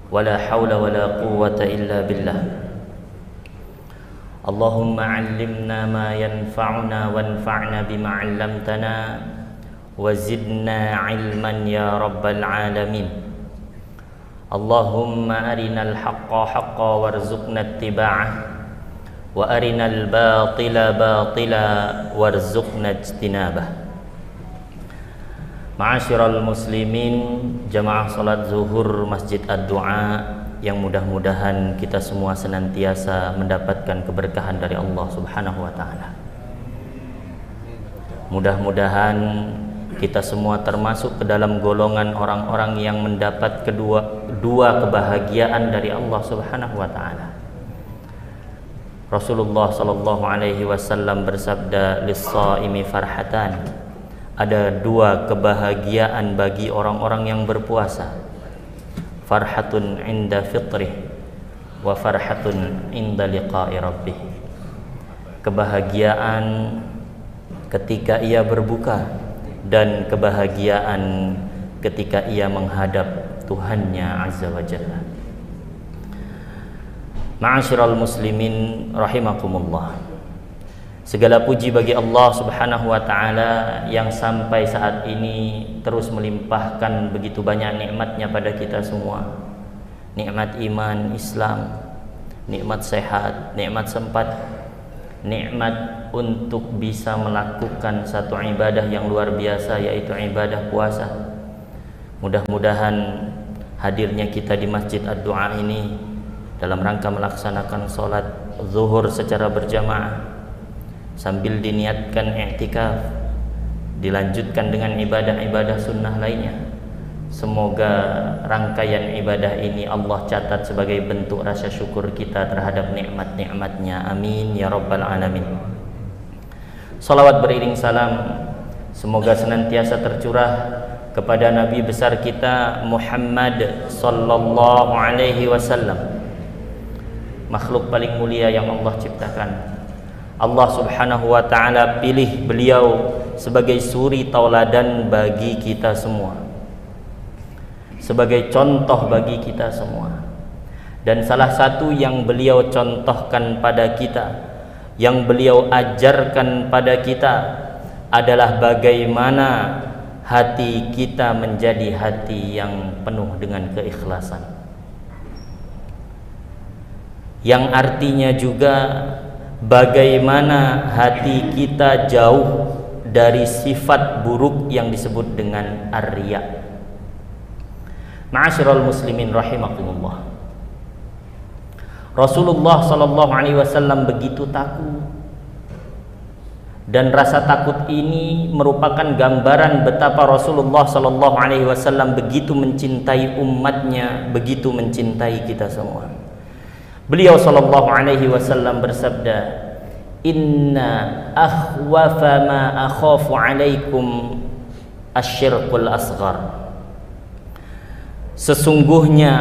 ولا حول ولا قوة إلا بالله اللهم علمنا ما ينفعنا وانفعنا بما علمتنا وزدنا علما يا رب العالمين اللهم أرنا الحق حقا وارزقنا اتباعه وأرنا الباطل باطلا وارزقنا اجتنابه. Ma'asyiral muslimin, jamaah salat zuhur Masjid Ad-Du'a yang mudah-mudahan kita semua senantiasa mendapatkan keberkahan dari Allah Subhanahu wa taala. Mudah-mudahan kita semua termasuk ke dalam golongan orang-orang yang mendapat dua kebahagiaan dari Allah Subhanahu wa taala. Rasulullah sallallahu alaihi wasallam bersabda, "Lis-shaimi farhatan." Ada dua kebahagiaan bagi orang-orang yang berpuasa. Farhatun inda fitrih wa farhatun inda liqa'i rabbih. Kebahagiaan ketika ia berbuka dan kebahagiaan ketika ia menghadap Tuhannya Azza wa Jalla. Ma'asyiral muslimin rahimakumullah. Segala puji bagi Allah Subhanahu wa taala yang sampai saat ini terus melimpahkan begitu banyak nikmatnya pada kita semua. Nikmat iman, Islam, nikmat sehat, nikmat sempat, nikmat untuk bisa melakukan satu ibadah yang luar biasa, yaitu ibadah puasa. Mudah-mudahan hadirnya kita di Masjid Ad-Du'a ini dalam rangka melaksanakan sholat zuhur secara berjamaah sambil diniatkan i'tikaf, dilanjutkan dengan ibadah-ibadah sunnah lainnya. Semoga rangkaian ibadah ini Allah catat sebagai bentuk rasa syukur kita terhadap nikmat-nikmatnya. Amin ya rabbal alamin. Salawat beriring salam semoga senantiasa tercurah kepada Nabi besar kita Muhammad sallallahu alaihi wasallam, makhluk paling mulia yang Allah ciptakan. Allah Subhanahu wa taala pilih beliau sebagai suri tauladan bagi kita semua, sebagai contoh bagi kita semua. Dan salah satu yang beliau contohkan pada kita, yang beliau ajarkan pada kita adalah bagaimana hati kita menjadi hati yang penuh dengan keikhlasan, yang artinya juga bagaimana hati kita jauh dari sifat buruk yang disebut dengan ar-riya. Ma'asyiral muslimin rahimakumullah. Rasulullah sallallahu alaihi wasallam begitu takut, dan rasa takut ini merupakan gambaran betapa Rasulullah sallallahu alaihi wasallam begitu mencintai umatnya, begitu mencintai kita semua. Beliau sallallahu alaihi wasallam bersabda, "Inna akhwafa ma akhafu alaikum asyirkul asghar." Sesungguhnya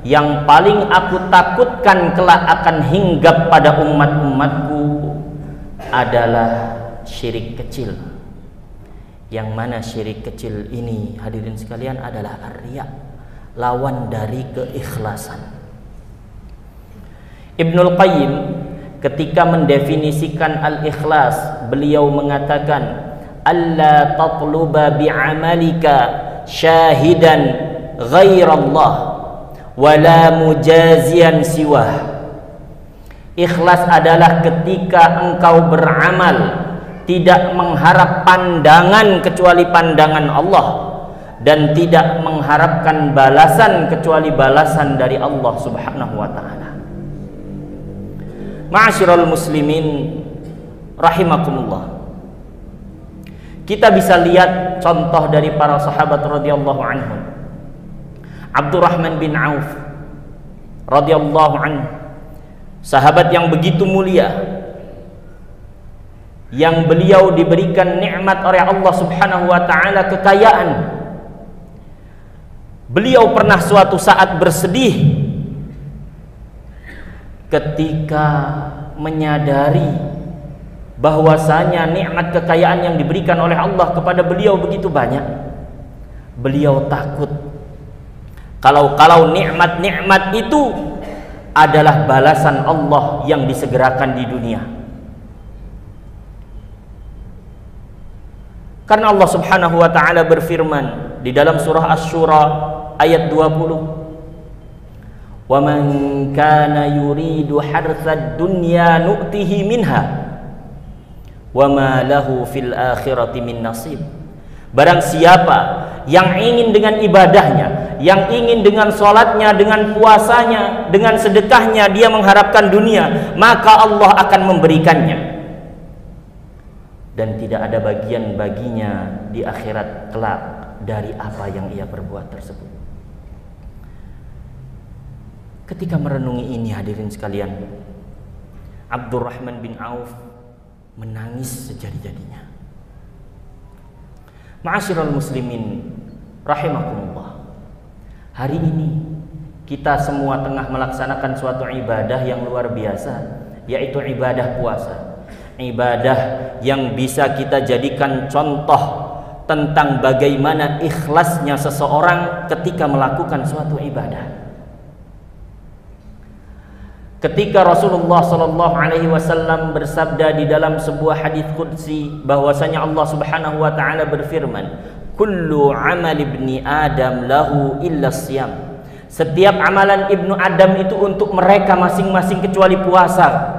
yang paling aku takutkan kelak akan hinggap pada umat-umatku adalah syirik kecil. Yang mana syirik kecil ini, hadirin sekalian, adalah ar-riya, lawan dari keikhlasan. Ibnul Qayyim ketika mendefinisikan al-ikhlas, beliau mengatakan, "Alla tatluba bi'amalika syahidan ghairallah wala mujazian siwah." Ikhlas adalah ketika engkau beramal tidak mengharap pandangan kecuali pandangan Allah, dan tidak mengharapkan balasan kecuali balasan dari Allah Subhanahu wa taala. Ma'asyiral muslimin rahimakumullah. Kita bisa lihat contoh dari para sahabat radhiyallahu anhum. Abdurrahman bin Auf radhiyallahu anhu, sahabat yang begitu mulia, yang beliau diberikan nikmat oleh Allah Subhanahu wa taala kekayaan. Beliau pernah suatu saat bersedih ketika menyadari bahwasanya nikmat kekayaan yang diberikan oleh Allah kepada beliau begitu banyak. Beliau takut Kalau nikmat-nikmat itu adalah balasan Allah yang disegerakan di dunia. Karena Allah Subhanahu wa taala berfirman di dalam surah Asy-Syura ayat 20, "Wa man kana yuridu hartsad dunya nu'tihi minha wa ma lahu fil akhirati min nasib." Barang siapa yang ingin dengan ibadahnya, yang ingin dengan sholatnya, dengan puasanya, dengan sedekahnya, dia mengharapkan dunia, maka Allah akan memberikannya, dan tidak ada bagian baginya di akhirat kelak dari apa yang ia perbuat tersebut. Ketika merenungi ini, hadirin sekalian, Abdurrahman bin Auf menangis sejadi-jadinya. Ma'asyiral muslimin rahimakumullah, hari ini kita semua tengah melaksanakan suatu ibadah yang luar biasa, yaitu ibadah puasa. Ibadah yang bisa kita jadikan contoh tentang bagaimana ikhlasnya seseorang ketika melakukan suatu ibadah. Ketika Rasulullah sallallahu alaihi wasallam bersabda di dalam sebuah hadis qudsi bahwasanya Allah Subhanahu wa taala berfirman, "Kullu amal ibni Adam lahu illa siyam." Setiap amalan ibnu Adam itu untuk mereka masing-masing kecuali puasa.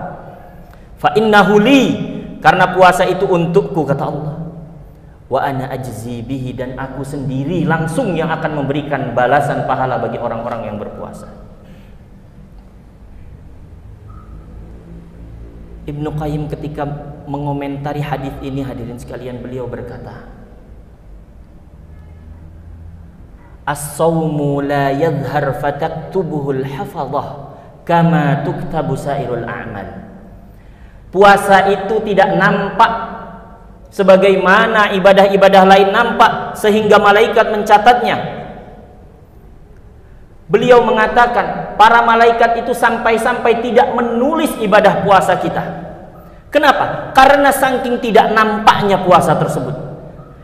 Fa innahu li, karena puasa itu untukku, kata Allah. Wa ana ajzi bihi, dan aku sendiri langsung yang akan memberikan balasan pahala bagi orang-orang yang berpuasa. Ibnu Qayyim ketika mengomentari hadis ini, hadirin sekalian, beliau berkata, "As-sawmu la yadhhar fataktubuhul hafadhah kama tuktabu sairul a'mal." Puasa itu tidak nampak sebagaimana ibadah-ibadah lain nampak sehingga malaikat mencatatnya. Beliau mengatakan, para malaikat itu sampai-sampai tidak menulis ibadah puasa kita. Kenapa? Karena saking tidak nampaknya puasa tersebut.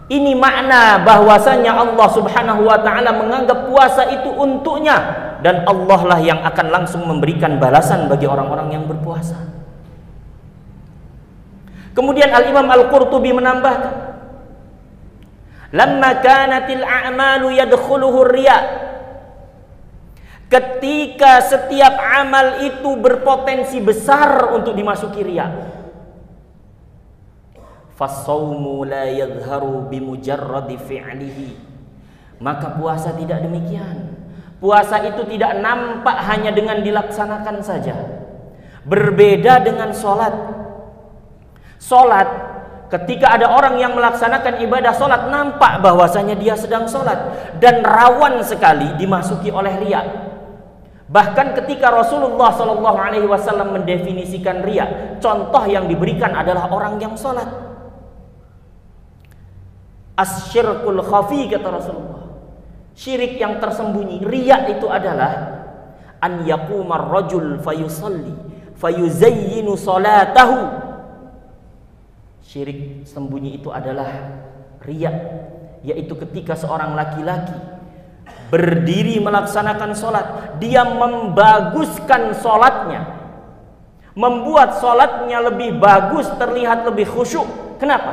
Ini makna bahwasanya Allah Subhanahu wa taala menganggap puasa itu untuknya, dan Allah lah yang akan langsung memberikan balasan bagi orang-orang yang berpuasa. Kemudian Al-Imam Al-Qurtubi menambahkan, "Lamma kanatil a'malu yadkhuluhu riya." Ketika setiap amal itu berpotensi besar untuk dimasuki riya, fasawmu la yadhharu bimujarradi fi'lihi, maka puasa tidak demikian. Puasa itu tidak nampak hanya dengan dilaksanakan saja. Berbeda dengan sholat. Sholat, ketika ada orang yang melaksanakan ibadah sholat, nampak bahwasanya dia sedang sholat, dan rawan sekali dimasuki oleh riya. Bahkan ketika Rasulullah SAW mendefinisikan riya, contoh yang diberikan adalah orang yang sholat. Asyirkul khafi, kata Rasulullah, syirik yang tersembunyi. Riya itu adalah an yaqumar rajul fayusalli fayuzayyinu salatahu. Syirik sembunyi itu adalah riya, yaitu ketika seorang laki-laki berdiri melaksanakan sholat, dia membaguskan sholatnya, membuat sholatnya lebih bagus, terlihat lebih khusyuk. Kenapa?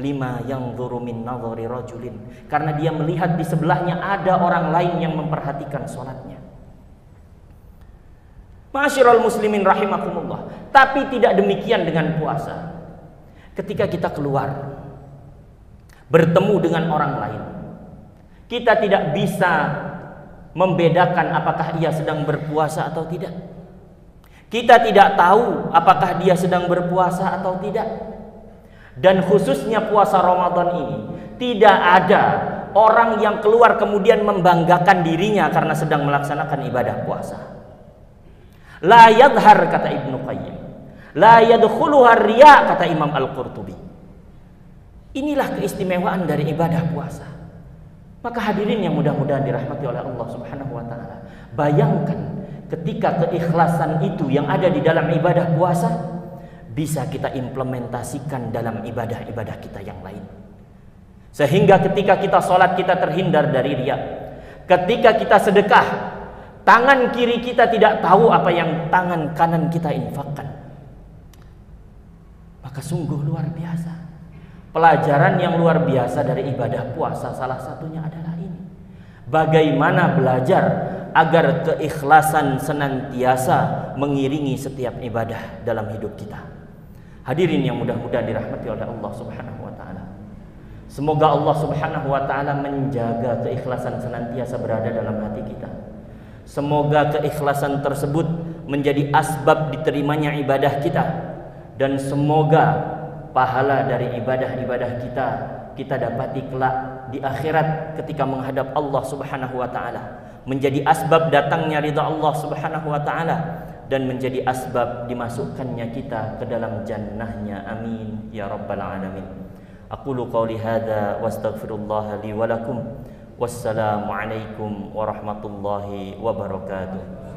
Lima yanzuru min nadhari rajulin, karena dia melihat di sebelahnya ada orang lain yang memperhatikan sholatnya. Ma'asyiral muslimin rahimakumullah. Tapi tidak demikian dengan puasa. Ketika kita keluar bertemu dengan orang lain, kita tidak bisa membedakan apakah ia sedang berpuasa atau tidak. Kita tidak tahu apakah dia sedang berpuasa atau tidak. Dan khususnya puasa Ramadan ini, tidak ada orang yang keluar kemudian membanggakan dirinya karena sedang melaksanakan ibadah puasa. La yadhhar, kata Ibnu Qayyim. La yadkhuluha riya, kata Imam Al-Qurtubi. Inilah keistimewaan dari ibadah puasa. Maka hadirin yang mudah-mudahan dirahmati oleh Allah Subhanahu wa taala, bayangkan ketika keikhlasan itu yang ada di dalam ibadah puasa bisa kita implementasikan dalam ibadah-ibadah kita yang lain. Sehingga ketika kita sholat kita terhindar dari riya. Ketika kita sedekah, tangan kiri kita tidak tahu apa yang tangan kanan kita infakkan. Maka sungguh luar biasa. Pelajaran yang luar biasa dari ibadah puasa salah satunya adalah ini. Bagaimana belajar agar keikhlasan senantiasa mengiringi setiap ibadah dalam hidup kita. Hadirin yang mudah-mudahan dirahmati oleh Allah Subhanahu wa taala. Semoga Allah Subhanahu wa taala menjaga keikhlasan senantiasa berada dalam hati kita. Semoga keikhlasan tersebut menjadi asbab diterimanya ibadah kita, dan semoga pahala dari ibadah-ibadah kita dapati kelak di akhirat ketika menghadap Allah Subhanahu wa taala, menjadi asbab datangnya ridha Allah Subhanahu wa taala dan menjadi asbab dimasukkannya kita ke dalam jannahnya. Amin ya rabbal alamin. Aqulu qawli hadza wastaghfirullah li wa lakum. Wassalamu alaikum warahmatullahi wabarakatuh.